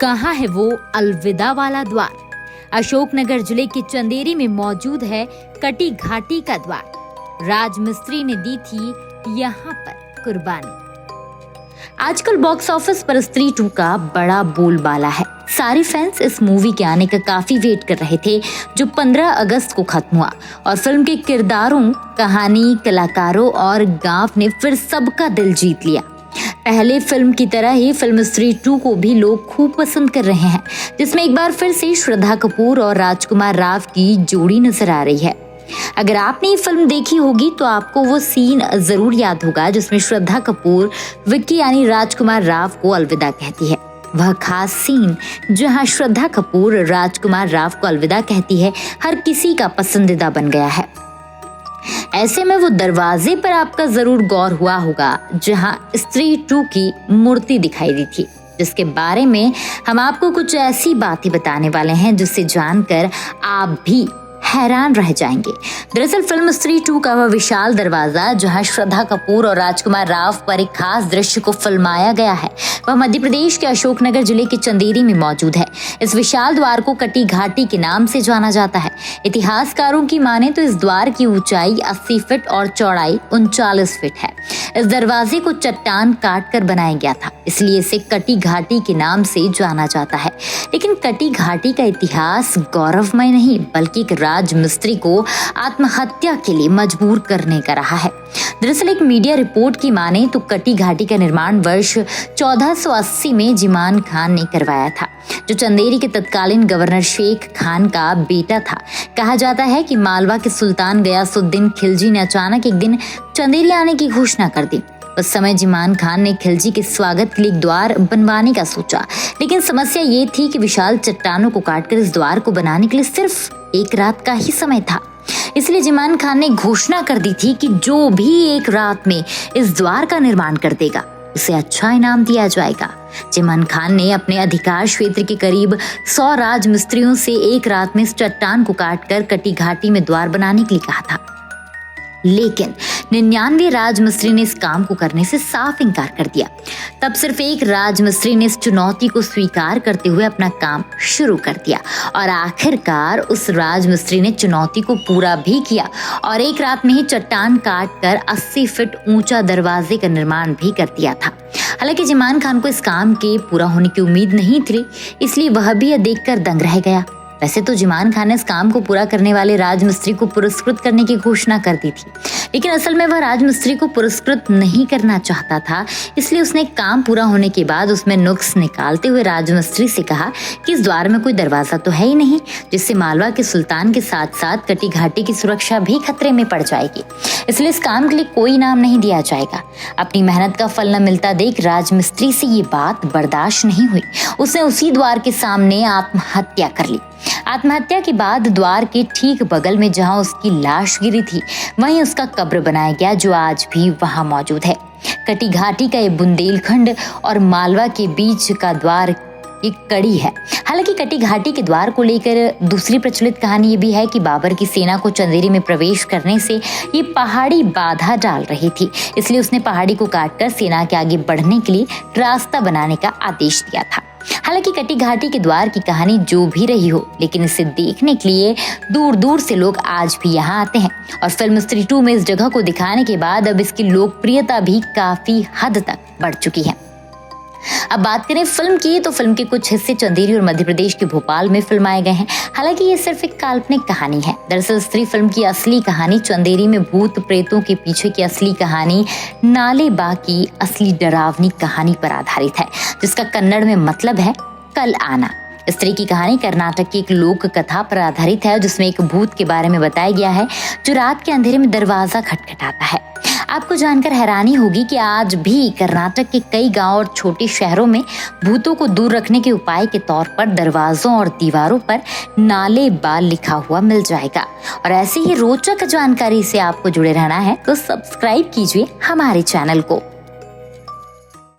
कहाँ है वो अलविदा वाला द्वार? अशोकनगर जिले के चंदेरी में मौजूद है कटी घाटी का द्वार। राज मिस्त्री ने दी थी यहाँ पर कुर्बानी। आजकल बॉक्स ऑफिस पर स्त्री 2 का बड़ा बोलबाला है। सारे फैंस इस मूवी के आने का काफी वेट कर रहे थे, जो 15 अगस्त को खत्म हुआ और फिल्म के किरदारों, कहानी, कलाकारों और गांव ने फिर सबका दिल जीत लिया। पहले फिल्म की तरह ही फिल्म स्त्री 2 को भी लोग खूब पसंद कर रहे हैं, जिसमें एक बार फिर से श्रद्धा कपूर और राजकुमार राव की जोड़ी नजर आ रही है। अगर आपने ये फिल्म देखी होगी तो आपको वो सीन जरूर याद होगा जिसमें श्रद्धा कपूर विक्की यानी राजकुमार राव को अलविदा कहती है। वह खास सीन जहां श्रद्धा कपूर राजकुमार राव को अलविदा कहती है, हर किसी का पसंदीदा बन गया है। ऐसे में वो दरवाजे पर आपका जरूर गौर हुआ होगा जहां स्त्री 2 की मूर्ति दिखाई दी थी, जिसके बारे में हम आपको कुछ ऐसी बातें बताने वाले हैं जिससे जानकर आप भी हैरान रह जाएंगे। दरअसल फिल्म स्त्री 2 का वह विशाल दरवाजा जहां श्रद्धा कपूर और राजकुमार राव पर एक खास दृश्य को फिल्माया गया है, वह मध्य प्रदेश के अशोकनगर जिले के चंदेरी में मौजूद है। इस विशाल द्वार को कटी घाटी के नाम से जाना जाता है। इतिहासकारों की माने तो इस द्वार की ऊंचाई 80 फीट और चौड़ाई 39 फीट है। इस दरवाजे को चट्टान काट कर बनाया गया था, इसलिए इसे कटी घाटी के नाम से जाना जाता है। लेकिन कटी घाटी का इतिहास गौरवमय नहीं, बल्कि एक राज मिस्त्री को आत्महत्या के लिए मजबूर करने का रहा है। दरअसल एक मीडिया रिपोर्ट की माने तो कटी घाटी का निर्माण वर्ष 1480 में जिमान खान ने करवाया था, जो चंदेरी के तत्कालीन गवर्नर शेख खान का बेटा था। कहा जाता है कि मालवा के सुल्तान गयासुद्दीन खिलजी ने अचानक एक दिन चंदेरी आने की घोषणा कर दी। उस समय जिमान खान ने खिलजी के स्वागत के लिए द्वार बनवाने का सोचा, लेकिन समस्या ये थी कि विशाल चट्टानों को काटकर इस द्वार को बनाने के लिए सिर्फ एक रात का ही समय था। इसलिए जिमान खान ने घोषणा कर दी थी कि जो भी एक रात में इस द्वार का निर्माण कर देगा उसे अच्छा इनाम दिया जाएगा। जिमान खान ने अपने अधिकार क्षेत्र के करीब 100 राज मिस्त्रियों से एक रात में इस चट्टान को काटकर कटी घाटी में द्वार बनाने के लिए कहा था, लेकिन 99 राजमिस्त्री ने इस काम को करने से साफ इनकार कर दिया। तब सिर्फ एक राजमिस्त्री ने इस चुनौती को स्वीकार करते हुए अपना काम शुरू कर दिया और आखिरकार उस राजमिस्त्री ने चुनौती को पूरा भी किया और एक रात में ही चट्टान काटकर 80 फीट ऊंचा दरवाजे का निर्माण भी कर दिया था। हालांकि जिमान खान को इस काम के पूरा होने की उम्मीद नहीं थी, इसलिए वह भी यह देखकर दंग रह गया। वैसे तो जिमान खान ने इस काम को पूरा करने वाले राजमिस्त्री को पुरस्कृत करने की घोषणा कर दी थी, लेकिन असल में वह राजमिस्त्री को पुरस्कृत नहीं करना चाहता था। इसलिए उसने काम पूरा होने के बाद उसमें नुक्स निकालते हुए राजमिस्त्री से कहा कि इस द्वार में कोई दरवाजा तो है ही नहीं, जिससे मालवा के सुल्तान के साथ साथ कटी घाटी की सुरक्षा भी खतरे में पड़ जाएगी। इसलिए इस काम के लिए कोई इनाम नहीं दिया जाएगा। अपनी मेहनत का फल न मिलता देख राजमिस्त्री से ये बात बर्दाश्त नहीं हुई। उसने उसी द्वार के सामने आत्महत्या कर ली। आत्महत्या के बाद द्वार के ठीक बगल में जहां उसकी लाश गिरी थी, वहीं उसका कब्र बनाया गया, जो आज भी वहां मौजूद है। कटी घाटी का ये बुंदेलखंड और मालवा के बीच का द्वार एक कड़ी है। हालांकि कटी घाटी के द्वार को लेकर दूसरी प्रचलित कहानी ये भी है कि बाबर की सेना को चंदेरी में प्रवेश करने से ये पहाड़ी बाधा डाल रही थी, इसलिए उसने पहाड़ी को काटकर सेना के आगे बढ़ने के लिए रास्ता बनाने का आदेश दिया था। हालांकि कटी घाटी के द्वार की कहानी जो भी रही हो, लेकिन इसे देखने के लिए दूर दूर से लोग आज भी यहाँ आते हैं और फिल्म स्त्री 2 में इस जगह को दिखाने के बाद अब इसकी लोकप्रियता भी काफी हद तक बढ़ चुकी है। अब बात करें फिल्म की, तो फिल्म के कुछ हिस्से चंदेरी और मध्य प्रदेश के भोपाल में फिल्माए गए हैं। हालांकि ये सिर्फ एक काल्पनिक कहानी है। दरअसल स्त्री फिल्म की असली कहानी चंदेरी में भूत प्रेतों के पीछे की असली कहानी नालेबा की असली डरावनी कहानी पर आधारित है, जिसका कन्नड़ में मतलब है कल आना। स्त्री की कहानी कर्नाटक की एक लोक कथा पर आधारित है, जिसमें एक भूत के बारे में बताया गया है जो रात के अंधेरे में दरवाजा खटखटाता है। आपको जानकर हैरानी होगी कि आज भी कर्नाटक के कई गांव और छोटे शहरों में भूतों को दूर रखने के उपाय के तौर पर दरवाजों और दीवारों पर नालेबा लिखा हुआ मिल जाएगा। और ऐसी ही रोचक जानकारी से आपको जुड़े रहना है तो सब्सक्राइब कीजिए हमारे चैनल को।